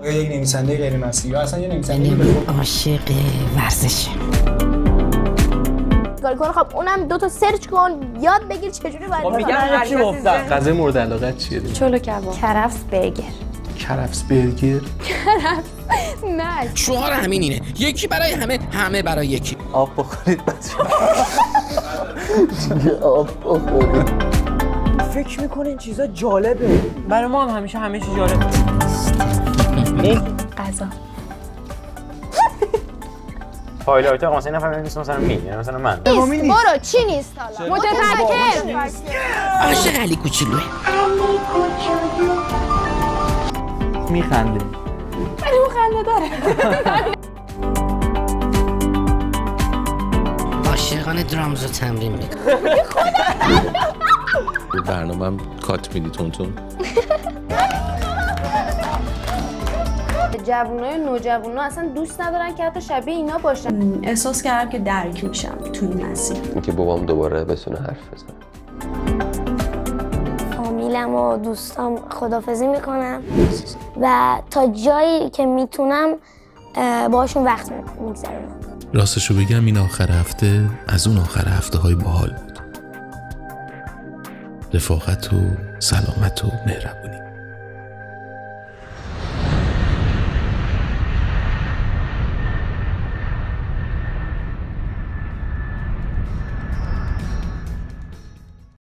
آیا یک نویسنده غیر مسیحی یا اصلا یه نویسنده عاشق ورزشه. کار خب اونم 2 تا سرچ کن یاد بگیر چجوری باید میگم چی گفتم. غذای مورد علاقت چیه؟ چلو کباب، کرفس برگر. کرفس برگر؟ نه شعار همین اینه، یکی برای همه، همه برای یکی. آب بخورید بچه‌ها. آب بخورید. فکر میکنه این چیزا جالبه. برای ما هم همیشه همه چی جالبه. غذا. هایلایت قاسم نفهمید نیست مثلا مثلا من. برو چی نیست حالا؟ متفکر. عاشق علی کوچولوه. میخنده. ولی اون خنده داره. عاشقانه درامز رو تمرین میکنه. برنامه‌ام کات میدی تون. جوونای نوجوانا اصلا دوست ندارن که حتی شبیه اینا باشن. احساس کردم که درک میشم تو این مسیر. اینکه بابام دوباره بتونه حرف بزنه. فامیلم و دوستام خداحافظی میکنم و تا جایی که میتونم باشون وقت میگذرونم. راستشو بگم این آخر هفته از اون آخر هفته‌های باحال بود. رفاقت و سلامت و مهربونی.